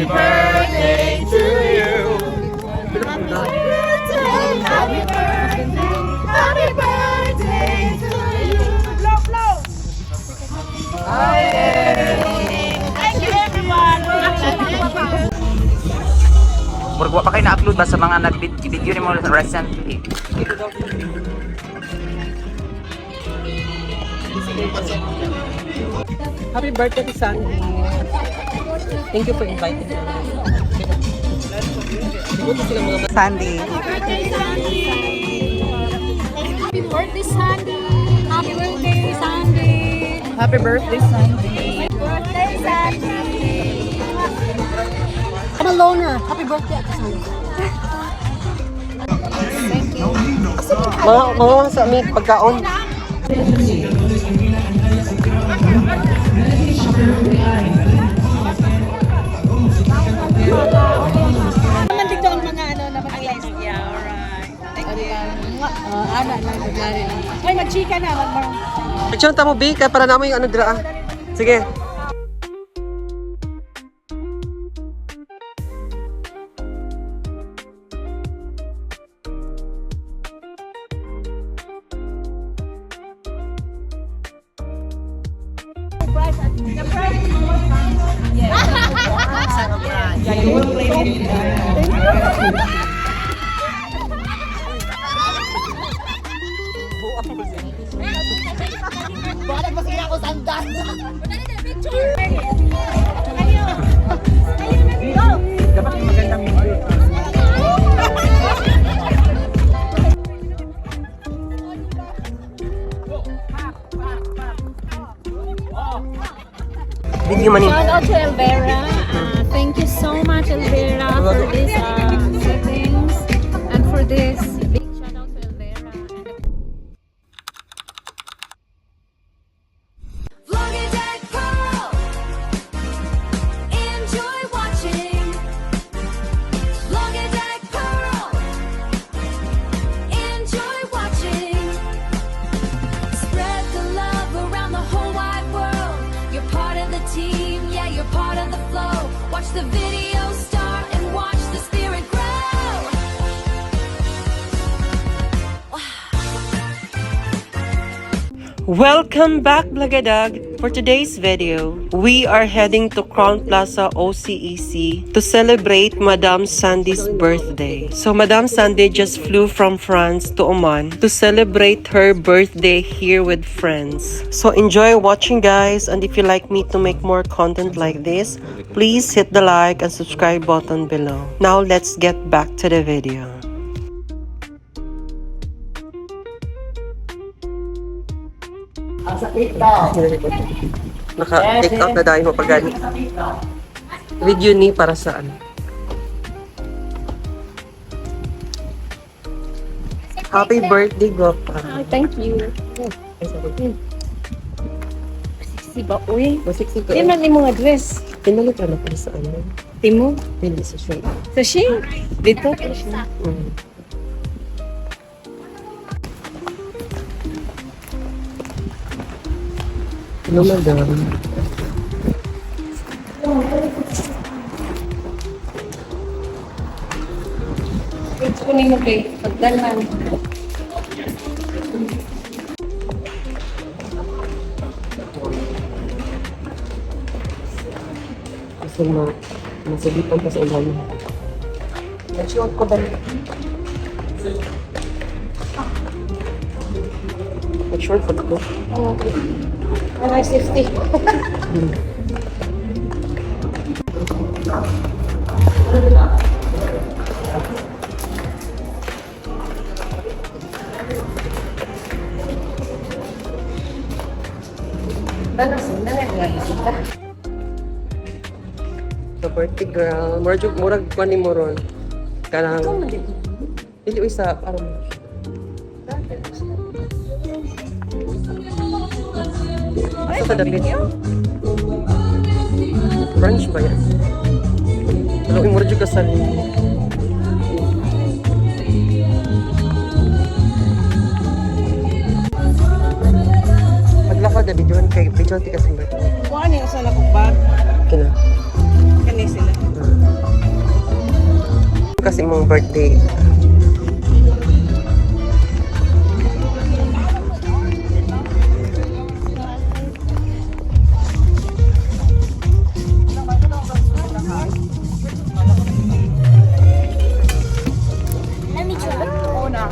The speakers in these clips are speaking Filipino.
birthday to you. Happy birthday to you. Blow, blow. Thank you everyone. Murag pa kayo na-upload ba sa mga nag-video ni mo recently? Happy birthday to Sandy. Thank you for inviting me. Sandy. Happy birthday, Sandy. Happy birthday, Sandy. Happy birthday, Sandy. Happy birthday, Sandy. I'm a loner. Happy birthday, Sandy. Mga sa aming pagkaon. Naman dito ang mga ano na mag-ice. Yeah, alright. Thank you. Ana na naglari lang. Ay, mag-chika na. Picture tamo B, kaya para naman yung ano dira. Sige. The prize is more fun. Yeah, you will play it. Bakit ba siya ako sandan? Picture! Kayo! Go! Dapat magandang video. Video man Shout out to Elvira. Thank you so much, Elvira, for these settings and for this. Big shout out to Elvira. Vlogger Pearl, enjoy watching. Vlogger Pearl, enjoy watching. Spread the love around the whole wide world. You're part of the team, yeah, you're part of the flow. Watch the video start and watch the spirit grow. Welcome back, Blagadag! For today's video, we are heading to Crown Plaza OCEC to celebrate Madame Sandy's birthday. So Madame Sandy just flew from France to Oman to celebrate her birthday here with friends. So enjoy watching, guys, and if you like me to make more content like this, please hit the like and subscribe button below. Now let's get back to the video. Naka-take out na dahil mo pagani. Video ni para saan? Happy birthday, Gopa. Thank you. Si ba, uy? Masiksi ko. Di man ni mga dress. Pinalit ka na para saan? Timo? Pili sa show. Sa Shing? Dito? Hello, madam. Ito ko nimo kay pagdalan. Kasi masabitan pa sa ulan. Nag-short ko ba? Nag-short ko ko. Ano safety? Sa birthday girl. Murag pa ni Moron. Kanang... Dili isa, parang... Ay, sa David. Brunch ba yan? Pero imura juga sa paglakaw na videoan kay videoan ti kasing birthday. Kuha niya sa lakong bag. Kina. Kani sila. Kasi mong birthday.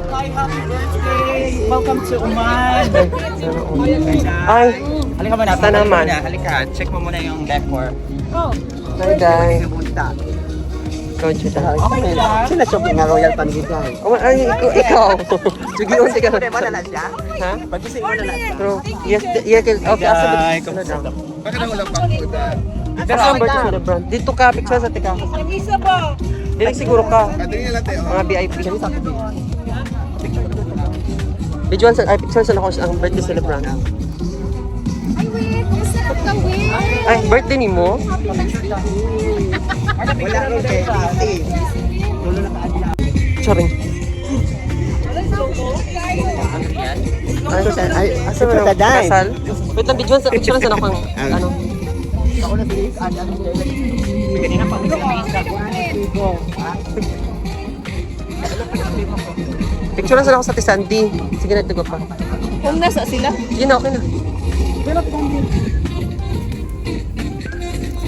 Hi, happy birthday! Welcome to Oman! Ay, Halika muna, Basta naman. halika, check mo muna yung decor. hi, Day. Bunta. Ikaw, Judah. Okay lang. Sila shopping nga Royal Pangitan. Oh, ay, ikaw. Sige, unti ka. Wala na siya? Ha? Pag-ising wala na siya. True. Yes, yes, okay. Asa ba? Day, Ano daw? Bakit ang walang pangkutan? Asa ang birthday celebrant? Dito ka, picture sa tika. Dili siguro ka. Adri na lang tayo. Mga VIP. Visual sa, ay, picture sa ako ang birthday celebrant. Ay, wait. Masarap ka, wait. Ay, birthday ni mo? Wala rin kay Titi. Tulo na kaadila. Charing. Ay, Asa mo na? Kasal? Wait lang, picture sa ako ang, ano? Ako na bilis. Ano Picture sa ako sa Tisanti. Sige na, tugo pa. Kung nasa sila. Sige na, okay na.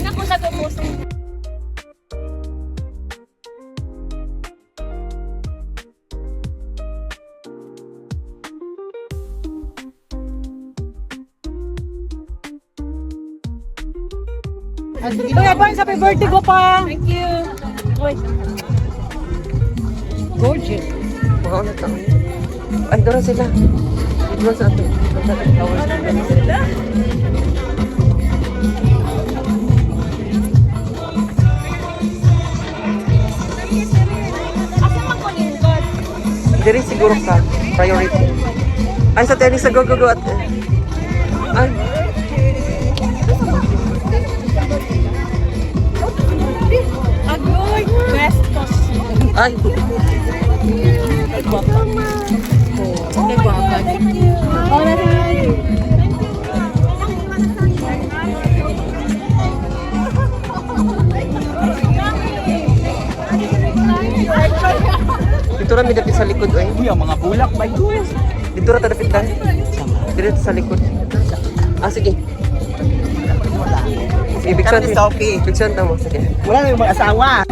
Ako sa post. Kaya ba happy birthday ko pa? Thank you. Wait. Gorgeous. Mga ulit lang. Ay, doon sila. Visual sa ato. Asa man ko nilgod? Diri siguro ka. Priority. Ay, sa tennis sa go. At, ay, Agoy, best costume. ay. Oh, that's Dito na may dapit sa likod, oy. Uy, ang mga bulak by Diyos. Dito na dapit tayo. Dito sa likod. Ah, sige. Sige, bigsan. Kami selfie. Bigsan mo, sige. Wala na yung mga asawa.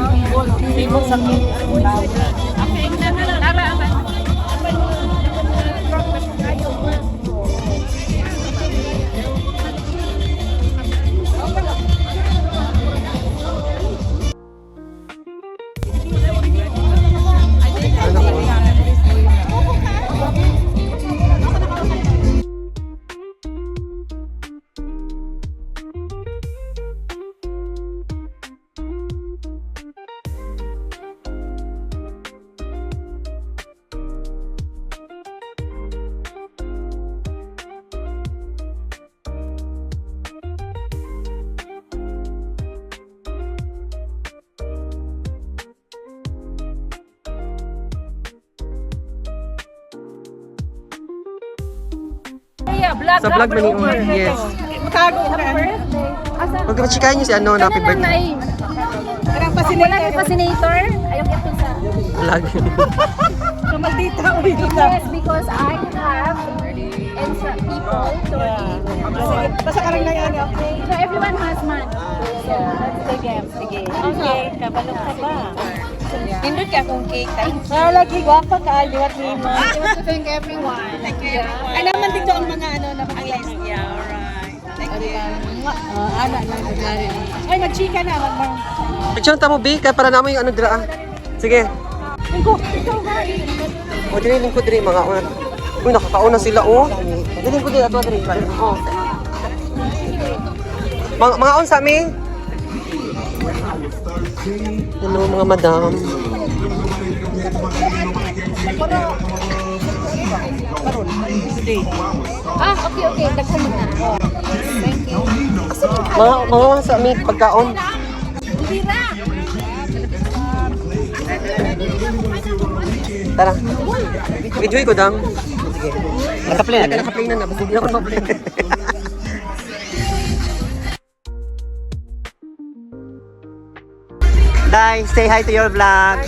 Sa vlog mo ni yes. Matago ka na. Huwag ka chikahin niyo si ano, happy birthday. Parang Wala fascinated. kay fascinator. Ayaw ito sa... Vlog. Maldita. Uy, dita. Yes, because I have people to eat. Basta ka lang na yan. Okay, so everyone has man. So, let's take it. Sige. Okay, kabalo ka ba? Pindot ka kung cake. Thank you. Ah, lagi gwapa ka. Liwat ni mo. I want to thank everyone. Thank you. Ay naman dito ang mga ano na mag-list. Yeah, alright. Thank you. Anak lang. Ay, nag-chika na. Picture ta mo, B, kaya para naman yung ano dira. Sige. Ikaw ba? O, diniling ko diri mga una. Uy, nakakauna sila, oh. Diniling ko diri, ato diri. Oh. Mga on sa amin. Hello, mga madam. Okay. Dagsan mo na. Thank you. Mga sa amin, pagkaon. Bira! Tara. Enjoy ko, dang. Nakaplay na. Nakaplay na na. Basta hindi ako nakaplay. Dai, say hi to your vlog.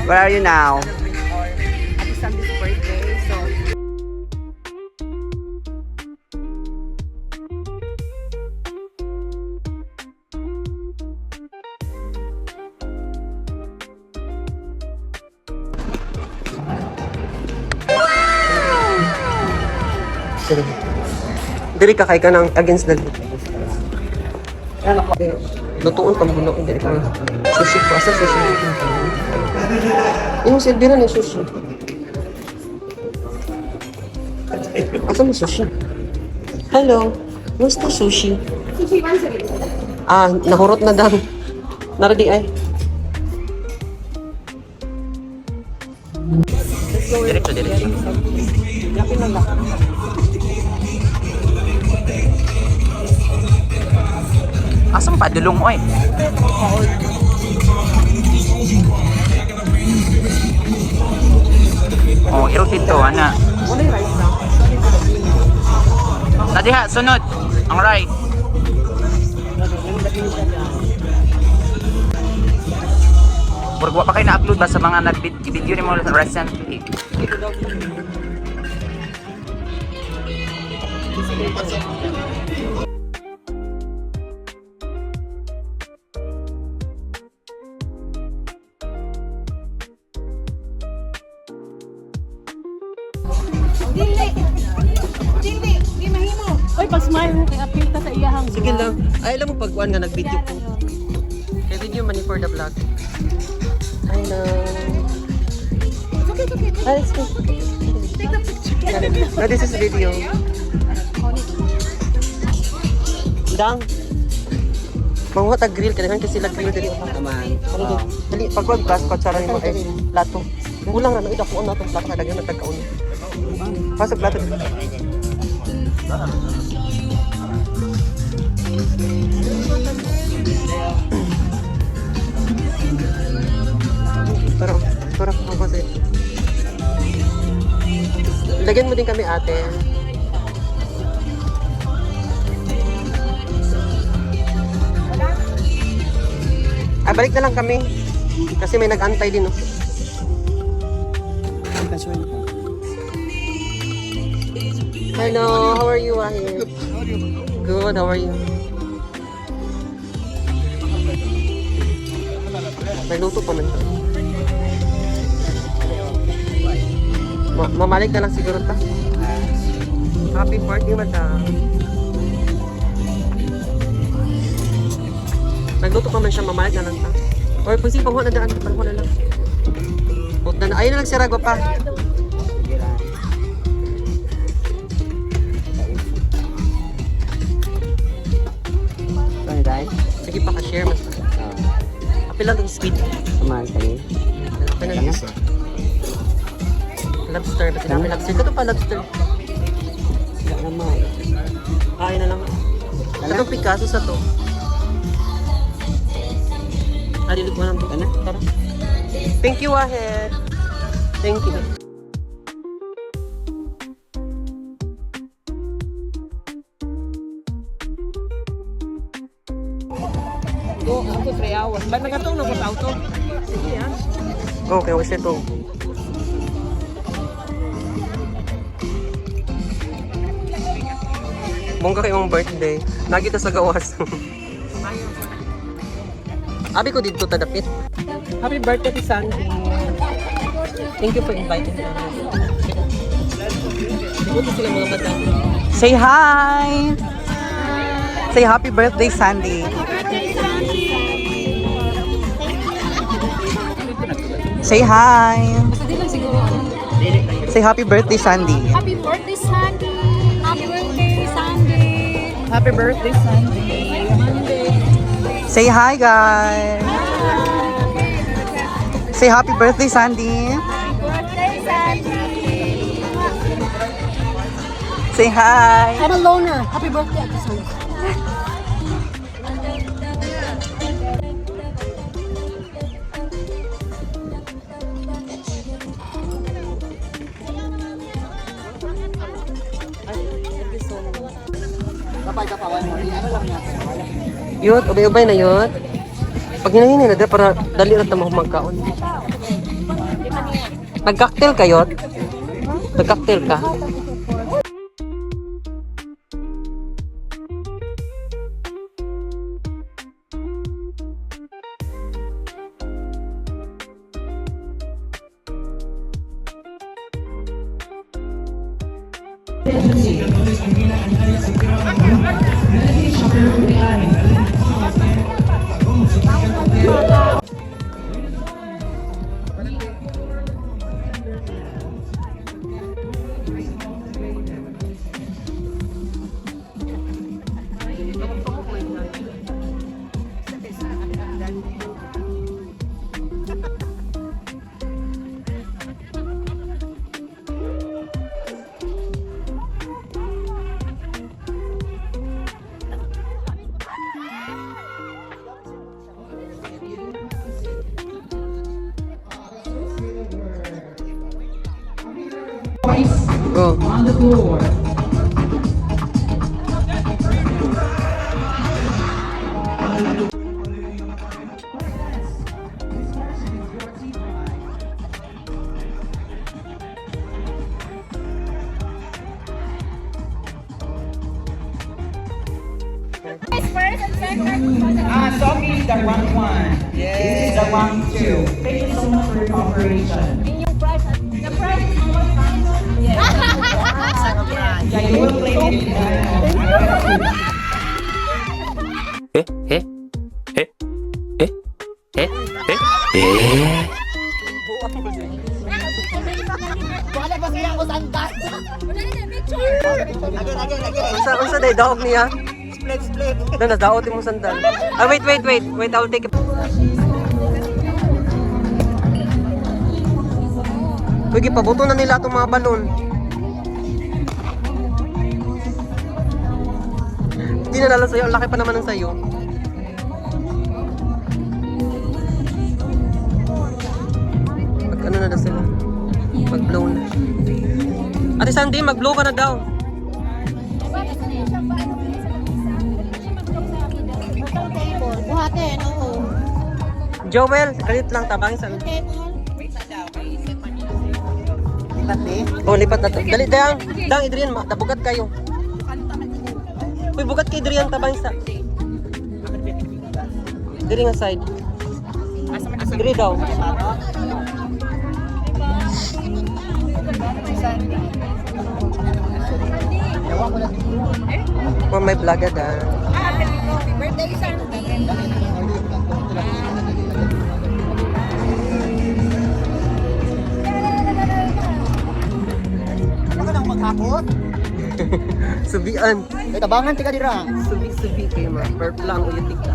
Where are you now? Ate Sandy's birthday. So, dili ka kay ka ng against the lutuon pang buno dili ka sushi ko asa sushi yung silbira ni sushi asa mo sushi hello where's the sushi nahurot na dam naradi ay Diretso, diretso. Asam pa dulong mo eh. Oh, irupit to, ana. Nadiha, sunod. Ang right. Purgo pa kayo na-upload ba sa mga nag-video ni mo recently? Di mahimo. Oy, pag smile mo kay appeal ta sa iyahang. sige lang ay alam mo pagkuan nga nag-video ko kay video man ni for the vlog hello Okay, okay. let's go Take the picture. no, this is video dang mga tag grill kanahan kasi sila grill dali Naman. dali pag wag gas ko tsara ni mo ay plato kulang na ida ko na tong plato kada gyud tagkaon pasok plato pero ako kasi lagyan mo din kami ate balik na lang kami kasi may nag-antay din oh. Hello, how are you, Wahid? Good, how are you? Nagluto pa man. Mamalik na lang siguro ta. Happy birthday, madam. Nagluto pa man siya, mamalik na lang ta. Or kung sipang na daan, parang na lang. Ayun na lang si Ragwa pa. Sige pa ka-share mas. Apil lang yung speed. Kumain kami. Ano na lang? Lobster. Ba't sinabi lobster? Ito pa lobster. Wala naman. Kain na lang. Itong Picasso sa to. Alilig mo lang to. Ano? Tara. Thank you, Wahed. Thank you. Go, ako 3 hours. Ba't nagatong ko sa auto? Sige, ha? Okay, wala ito. Bongga kayong birthday. Nagita sa gawas. Abi ko dito tadapit. Happy birthday to Sandy. Thank you for inviting me. Siguro sila mga bata. Say hi! Say happy birthday, Sandy. Say hi! Say happy birthday, Sandy. Happy birthday, Sandy! Happy birthday, Sandy! Happy birthday, Sandy. Say hi, guys. Say happy birthday, Sandy. Birthday, Sandy! Say hi. I'm a loner. Happy birthday, Ate Sandy. Yut, ubay-ubay na yut. Pag hinahinay na, para dali na tamo magkaon. Nag-cocktail kayo? Nag-cocktail ka? Go. On the floor. Sophie is the wrong one. This is the wrong two. Thank you so much for your cooperation. Yeah, you will play it. Unsa day daog niya? Split. Na daot imong sandal. Ah, wait. Wait, I'll take it. Uy, pabuto na nila itong mga balon. Hindi na lalo sa'yo. Ang laki pa naman ng sa'yo. Mag ano na sila. Mag-blow na. Ate Sandy, mag-blow ka na daw. Buhatin, oo. Joel, kalit lang tabang sa. Lipat na to. Dali, Dang, Adrian, nabugat kayo. Uy, bugat kay Adrian, tabang sa. Diri nga side. Diri daw. Oh, may vlog ada. Birthday, Sandy. Subian. Ay, tabangan tika dira. Subi kayo ma. Purple lang ulitik ka.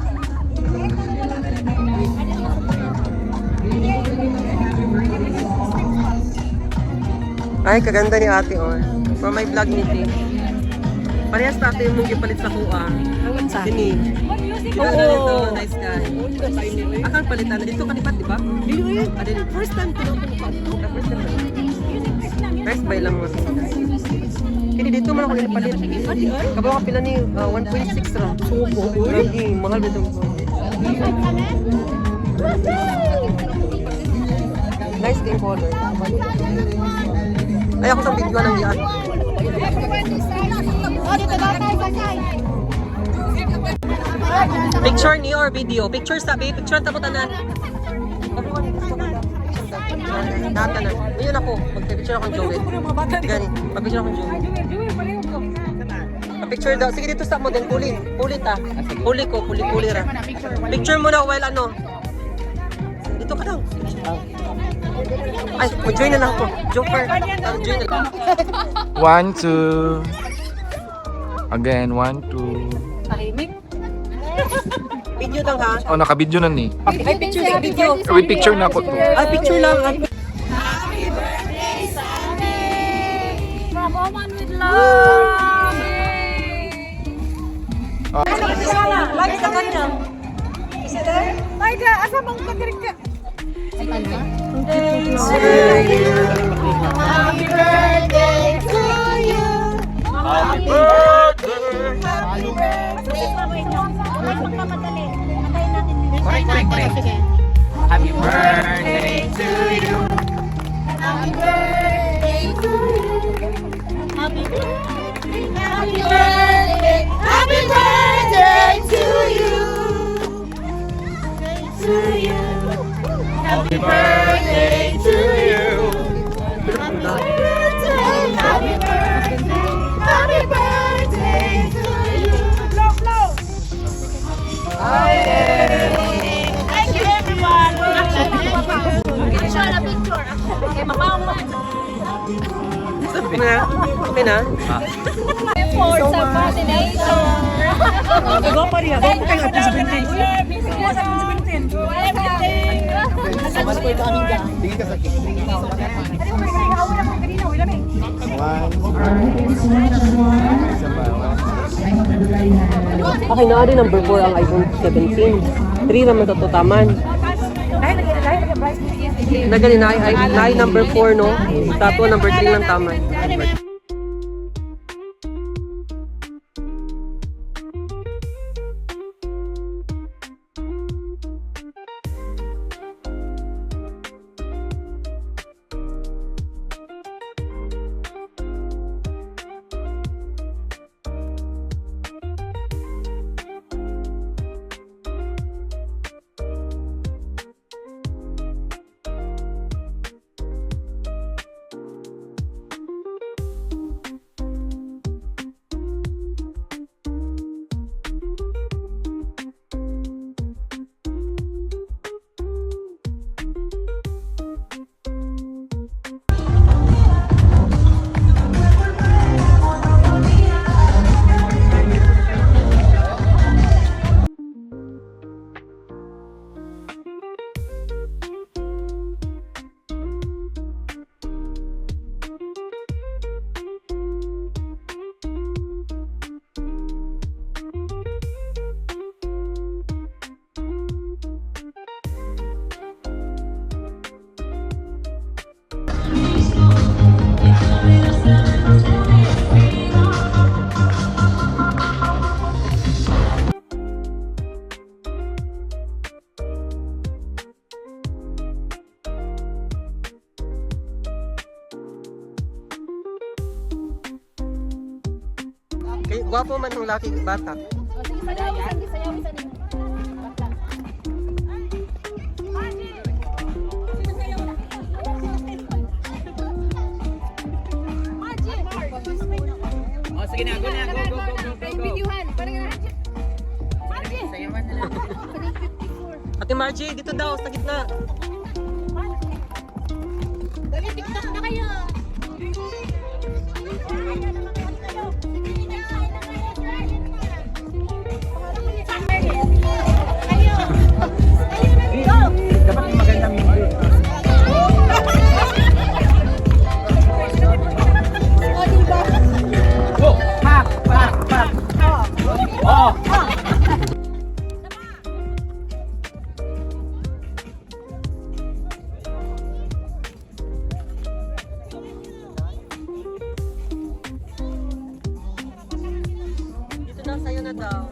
Ay, kaganda ni ate oh. May vlog ni Tim. Parehas tate yung mong gipalit sa kuha. Hanggang sa Dini. Oo. Nice guy. Akang palitan. Dito ka nipat, di ba? Dito. First time ko lang palitan. First time. First buy lang mo. Kini dito man ako ipalit. Kabaw ka pila ni 1.6 ra. Lagi mahal dito. Nice game color. Ay ako sa video ng diyan. Picture ni or video? Picture sabi, picture ta ko tanan. Tanan. Ayun ako, magpicture ako ng Joel. Gani, magpicture ako ng Joel. Picture daw. Sige dito sa mo din pulit. Pulit ah. Puli ko, puli ra. Picture mo na while ano. Dito ka daw. Ay, mag-join na lang ako. Joker. Join na lang. 1, 2. Again, 1, 2. Tahimik. Video lang ha. Oh, naka-video na ni. Ay, picture sa video. With picture na po to. Ay, picture lang. Happy birthday, Sandy! From Oman with love! Lagi sa kanya. Ay, ka! Asa bang pagkarik ka? Happy birthday to you. Happy birthday! Correct. Happy birthday to you. Happy birthday to you. Happy birthday. Happy birthday. Happy birthday to you. To you. Happy birthday to you. Happy birthday. Happy birthday. Happy birthday to you. Blow, blow. Thank you, everyone. Picture na picture. Okay, mabawa. Okay na? For sa fascination. Go pa rin. Go pa kayo at sa bintin. Okay na rin number 4 ang iPhone 17. 3 naman tatutaman. Nagali na ay number 4 no? Tato number 3 lang tama. Gwapo man ng laki bata. Sige na, go na, go. Ate Margie, dito daw sa gitna. TikTok na kayo. Dapat may magandang music. Go! Pak! Pak! Pak! Oh! Dito na, sa'yo na daw.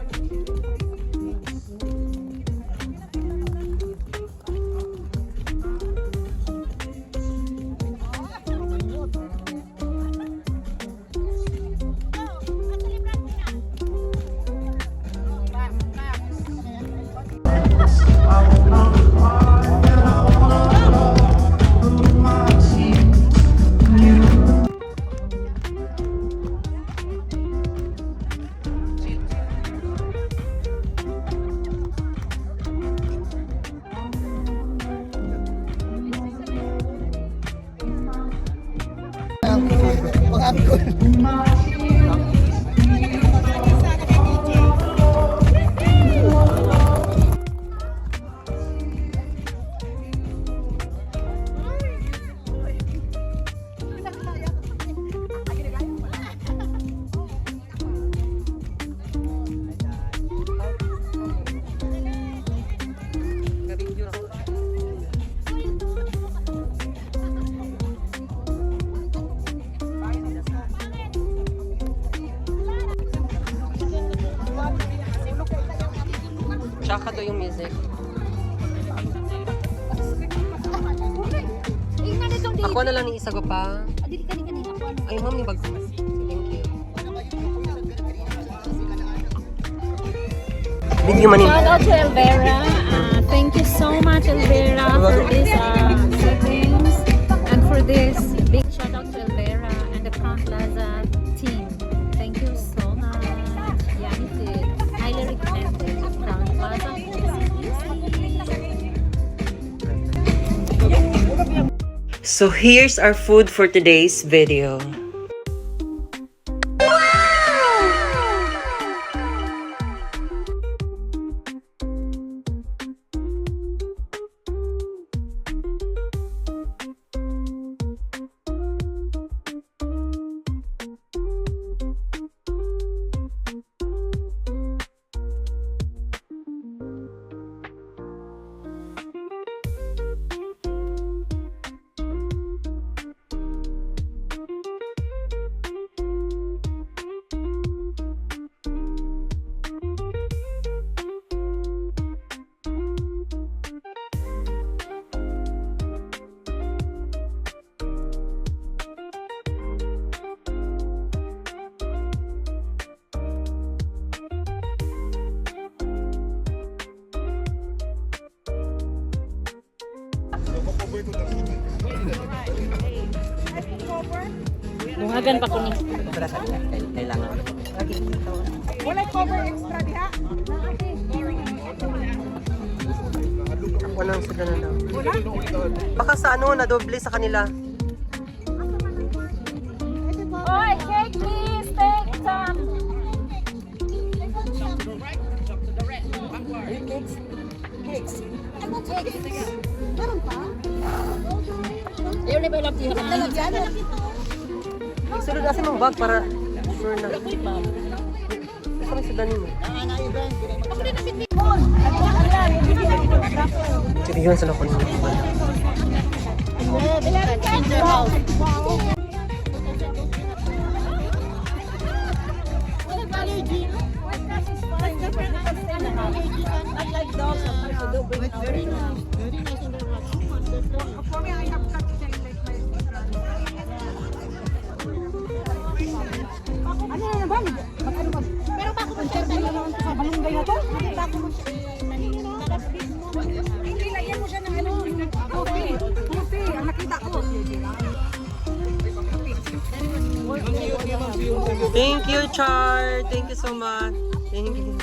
Tsaka daw yung music. Ako na lang ni isa ko pa. Dili ka ni ako ano. Ay, ma'am, ni bag. Thank you. Video man Shout out to Elvira. Thank you so much, Elvira, for this settings and for this big shout out to Elvira and the Crown Plaza team. Thank you so much. Yeah, it is highly recommended. Crown Plaza. So here's our food for today's video. Bungagan pa ko ni. Ako lang sila na lang. Baka sa ano, nadoble sa kanila. Oy, cake please, take some. Ayun na ba yung laptop na? Isulod kasi mong bag para sure na. Gusto mo sa danin mo. Sige yun sa lakon mo. Pero bako mo siya sa balunggay na to? Bako mo siya. Hindi lagyan mo siya ng ano. Coffee. Ang nakita ko. Thank you, Char. Thank you so much. Thank you.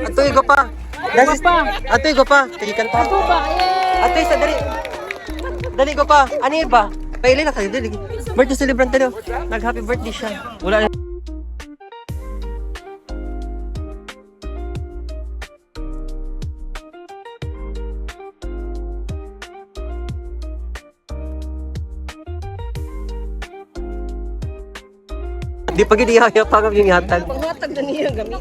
Atoy, go pa. Atoy, go pa. Tigikan pa. Atoy, sa dali. Dali, go pa. Ano yun ba? Pailin na kayo, dali. Birthday celebrant tayo. Nag-happy birthday siya. Wala na. Di pa giniya pagam yung hatag. Panghatag na niya gamit.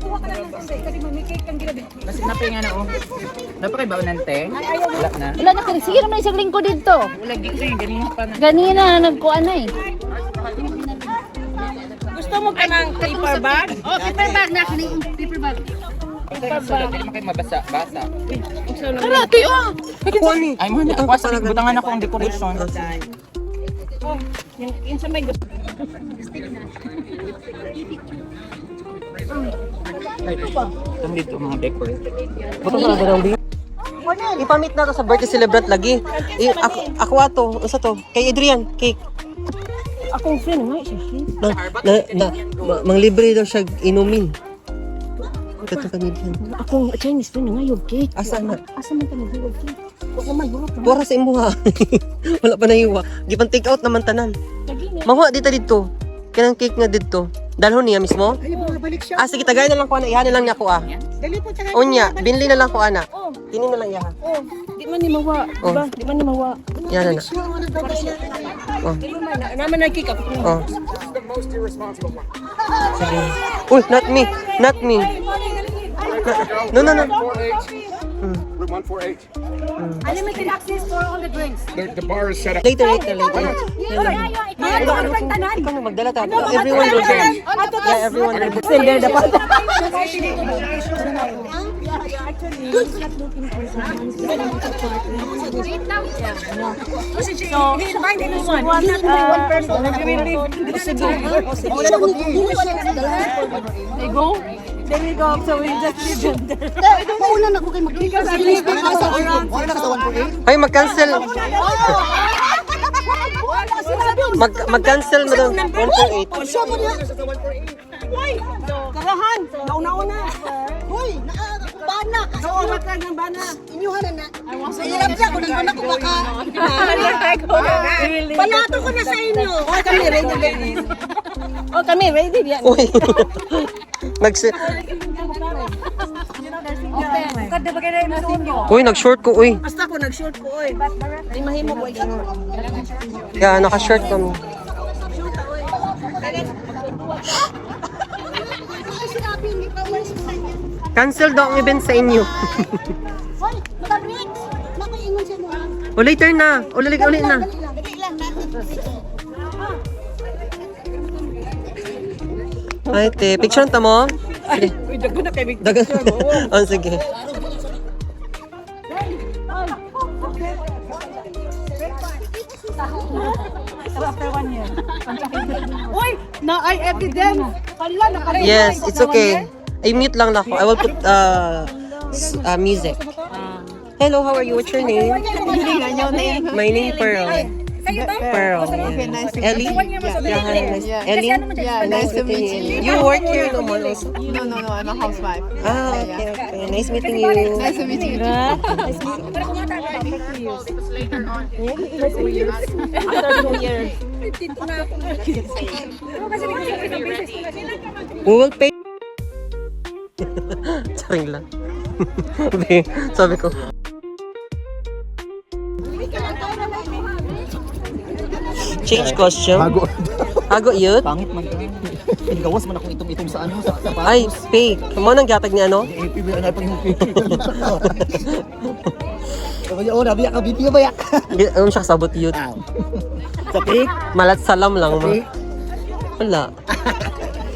Kasi mamikay kang ginabi. Kasi napay nga na oh. Napay ba unante? Wala na. Wala na kasi sige naman isang lingko dito. Wala gid rin ganyan pa na. Ganina nagkuan na eh. Gusto mo ka ng paper bag? Oh, paper bag na kani, paper bag. Sala dili makay mabasa, basa. Karati oh. Kuha ni. Ay mo na ako sa butangan ako ang decoration. Oh, yung sa may gusto. Dito mga decor. Buto sa garang bi. Ipamit na to sa birthday celebrant lagi. Ako ato, usa to. Kay Adrian, cake. Akong friend nga siya. Mang libre daw siya inumin. Ito kami diyan. Akong Chinese friend nga yung cake. Asa na? Asa man ka nagulog cake? Huwag naman gulog ka. Bora sa imuha. Wala pa nahiwa. Gipan take out naman tanan. Mahuwa dito. Kanang cake nga dito. Dalhon niya mismo? Ay, bumabalik siya. Ah, sige, tagay na lang ko ana. Ihanin lang niya ko ah. Dali po tsaka. Unya, binli na lang ko ana. Oh, Tinin na lang iya. oh. Di man ni mawa. Diba? Di man ni mawa. Yan na. Oh. Naman nag-kick ako. Oh. Sige. Uy, not me. Not me. No. Room 148. Unlimited access for all the drinks. The bar is set up. Later. Ikaw Ikaw na magdala ta. Everyone will share. Yeah, everyone will share. Sender dapat. actually, he's not looking for someone. He's looking for a partner. So, he invited us one. One person. They go? Then we go, so we just leave them there. Because I'm leaving us around. Ay, mag-cancel. Mag-cancel mo daw. 148. Hoy! Karahan! Nauna-una! Hoy! Bana! Oo, matag ng bana! Inyuhan na! Ilam siya kung nandun ako baka... Balato ko na sa inyo! Oh, kami ready, ready. Oh, kami ready yan. Uy. Kada ba kayo na inyo? Uy, nag-short ko, uy. Basta ko nag-short ko, oy. Ay, mahimo ko ikaw. Kaya naka-short kami. Cancel daw ang event sa inyo. Hoy, mag-break. Nakuingon siya mo. O later na. O uli na. Dali lang natin. Ay, te. Picture ta mo? Uy, dago na kay Victor. Dagan. Oh, sige. After 1 year. Uy, na ay evidence. Kala na kare. Yes, it's okay. I mute lang ako. I will put music. Hello, how are you? What's your name? My name Pearl. Pearl. Yeah. Ellie? Yeah, hi, nice. Ellie? Yeah, nice to meet you. You work here no more also? No, I'm a housewife. Ah, okay, okay. Nice meeting you. Nice to meet you. We will pay. Saring lang. Sabi ko. Change costume. Hago yun? Pangit man ka. Gawas man akong itom-itom sa ano, sa Ay, fake. Mo nang gatag ni ano? AP ba yan? Ay, pag yung oh, nabiyak ka, BP ba yak? Ano siya sabot yun? Sa pick? Malat salam lang mo. Wala.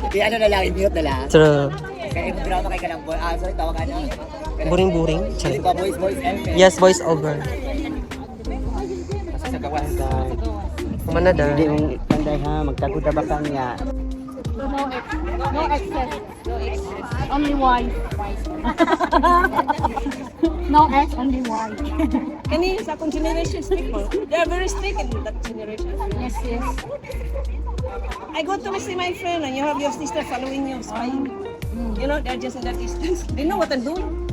Kaya ano na lang, i-mute na lang. True. Kaya i-drama kay ka lang, boy. Sorry, tawag ano. Buring-buring. Hindi pa, boys, Yes, voice over. Sa gawas ka. Kumana da. Hindi mong panday ha, magtaguta ba ka niya? No excess. Only wife. No ex, only wife. Kani sa akong generation strict po. They are very strict in that generation. Yes, yes. I go to see my friend and you have your sister following you, spying. You know, they're just in that distance. They know what I'm doing.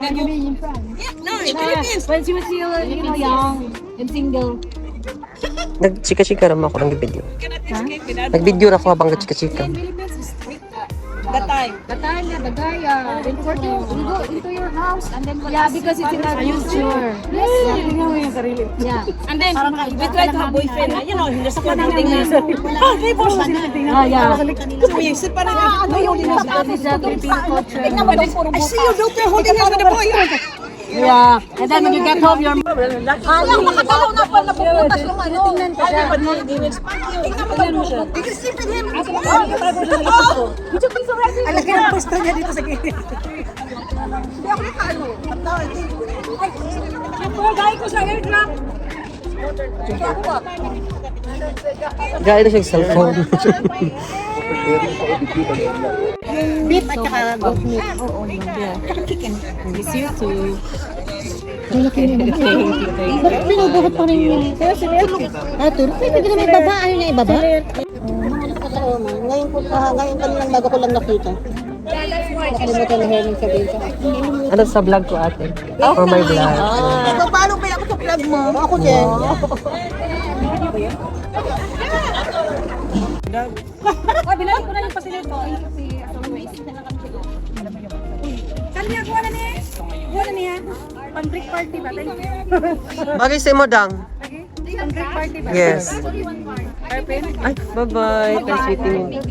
Then you mean in France? Yeah, no, in Philippines. When she was still, young and single. Nag-chika-chika naman ako ng video. You cannot escape without Nag-video na ako habang nag-chika-chika. that time. The time that the guy report you, we go into your house and then yeah, because it's in our future. Yeah. And then we try to have boyfriend. You know, there's one thing na divorce na nila. Yeah. So we sit pa rin. That is the Filipino culture. I see your daughter holding hands with the boy. Yeah. And then when you get home, you're Ayaw, makatalaw na pa napupuntas ng ano. Ayaw, but not even spank you. Tingnan mo siya. You can sleep with him. Alagyan ang poster niya dito sa gilid. Hindi ako nakano. Ay, gaya ko sa airdrop. Gaya na siya yung cellphone. Beef at saka goat meat. miss you too. Bakit binubuhat pa rin yung tulog? Pwede na may baba. Ayaw niya ibaba? Ngayon kanilang bago ko lang nakita. Nakalimutan na Herman sabihin sa akin. Ano sa vlog ko ate? For my vlog. Paano ba ako sa vlog mo? Ako din. Ay, binalik ko na yung pasilid ko. Kanya, kuha na niya. Kuha na niya. Pang-break party ba? Bagay sa mo dang. Pang-break party ba? Yes. Ay, bye-bye. Nice meeting you.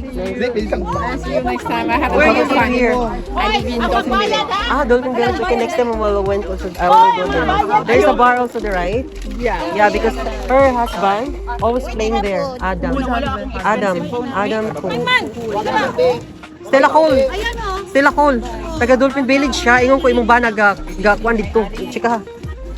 See you next time. I have Where are you from here? I live in Dolphinville. Dolphin Village. Okay, next time I will go there. There's a bar also there, right? Yeah. Yeah, because her husband always playing there. Adam. Cool. Stella Cole. Stella Cole. Taga Dolphin Village siya. Ingon ko imong ba nag-kuan dito. Chika ha.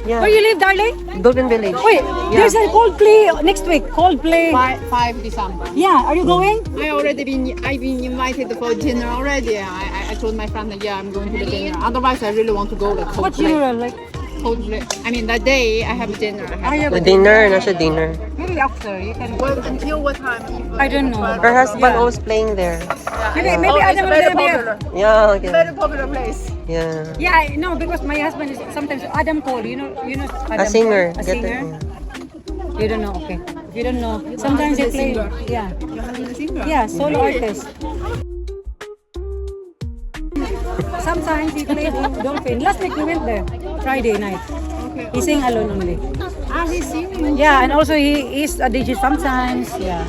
Yeah. Where you live, darling? Dolphin Village. Wait, there's a Coldplay next week. Coldplay. 5 December. Yeah, are you going? I've been invited for dinner already. I told my friend that yeah, I'm going to the dinner. Otherwise, I really want to go to What Coldplay. funeral? Like, Coldplay. I mean, that day I have a dinner. The dinner, nasa dinner. maybe after you can. Well, until what time? I don't know. Her husband always playing there. Maybe Oh, Adam it's will very be there. popular. Yeah, okay. Very popular place. Yeah. Yeah, I know because my husband is sometimes Adam Cole. You know Adam A singer. Cole, a Get singer. it? You don't know, okay? If you don't know, sometimes they play. Yeah, yeah, solo artist. Sometimes he played in Dolphin. Last week we went there, Friday night. He sing alone only. Ah, he's singing. Yeah, and also he is a DJ sometimes. Yeah.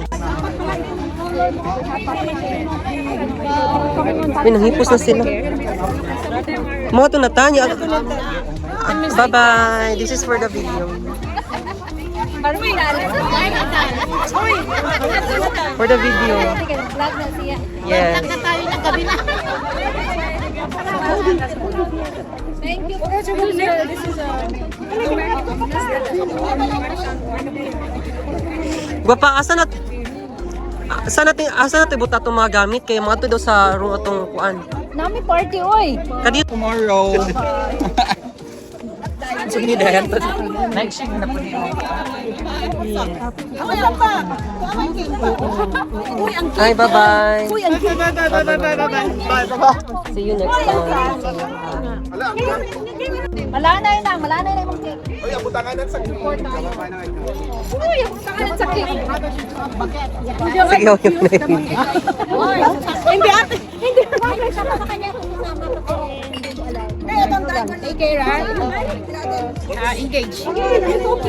Pinanghipos na sila. Mga to natanya. Bye-bye. This is for the video. For the video. Yes. Thank you. This is Gwapa, asa natin buta itong mga gamit kaya mga to daw sa room atong kuan. Nami party, oy. Kadi Tomorrow. Sige dahil. Next week na po niyo. Hi, bye-bye. Bye. See you next time. Malanay na imong cake. Uy, abutanganan sa Uy, tangalan sa cake. Sige, okay na yun. Hindi ate. Hindi. Sama ka kanya kung kasama ko. Take care, ha? Engage.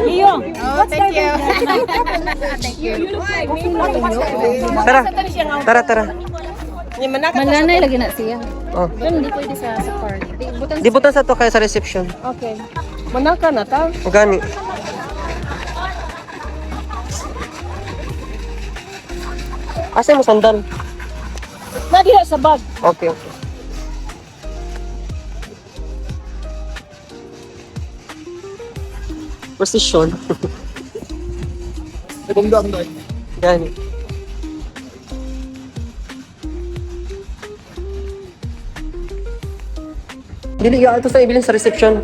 Iyo. Oh, thank you. Thank you. Tara. Malanay lagi na siya. Oh. Pero hindi pwede sa car. Butan Di butan sa to kaya sa reception. Okay. Manaka na ta. O gani. Asa mo sandal? Nadiha sa bag. Okay. Precision. Bumdang doon. Gani. Dili ya ito sa ibilin sa reception.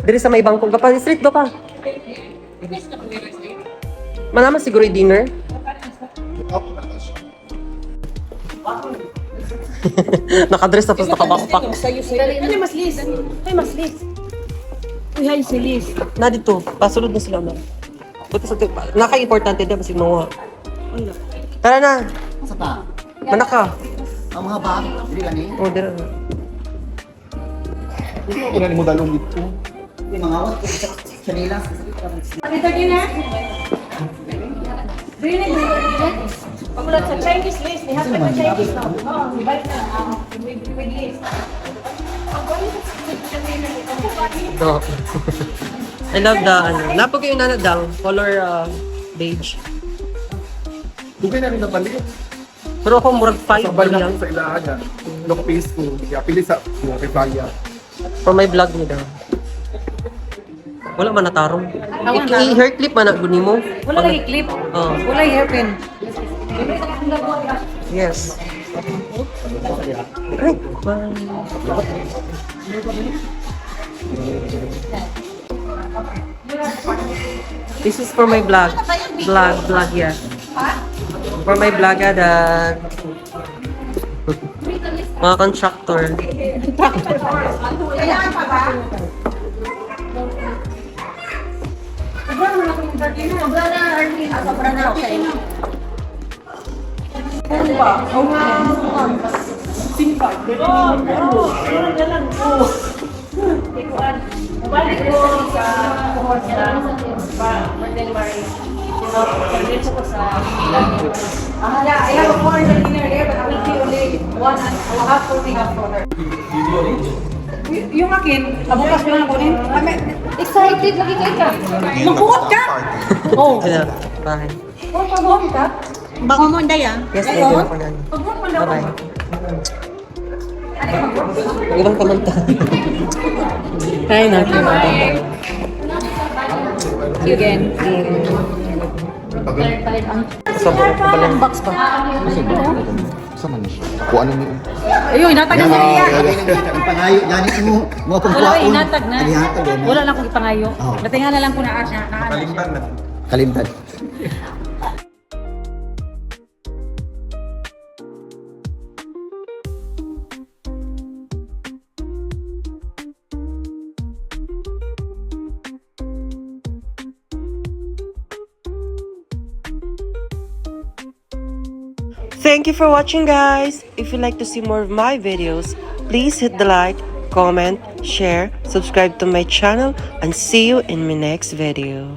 Dili sa may bangko ka pa, street ba pa? Manaman siguro yung dinner. Nakadress tapos nakabackpack. Ano mas lis? Ay mas lis. Uy, hay si Liz. Na dito, pasulod na sila na. Buti sa naka-importante na kasi mga. Tara na. Sa pa? Manaka. Ang mga bag, hindi gani. Oh, dira na. Kailan mo dalong dito? Yung mga awat, sa kanila. Pagulat sa Chinese list, ni husband sa Chinese now. Oh, bike na. With list. No. I love the napo kayo na dang color beige. Dugay na rin na palit. Pero ako murag 5 Sabay lang na sa ilahan niya. Look peaceful. Kaya pili sa Rivaya. for my vlog ni daw. Wala man natarong. I-hair clip man na guni mo. Wala lagi clip. Oh, Wala hairpin. yes. Ay, bye. This is for my vlog. Vlog, yeah. For my vlog, ada mga contractor. Yung akin, nabukas ko lang kunin. Excited lagi kayo ka. Magbuot ka! Oh. Bye. Bako mo, Inday, ah. Yes, baby. Ako na. Bye-bye. Ibang kamanta. Hi, natin. Again. Sabon ko pala yung box pa. Saan man siya? Kung ano niyo. Ayun, inatag na niya. Ipangayo, ganit mo. Mga Wala, pangkuapon. inatag na. Alihatag eh. Wala lang akong ipangayo. Oo. Natinga na lang ko na siya. Kalimtan. Thank you for watching, guys. If you'd like to see more of my videos, please hit the like, comment, share, subscribe to my channel, and see you in my next video.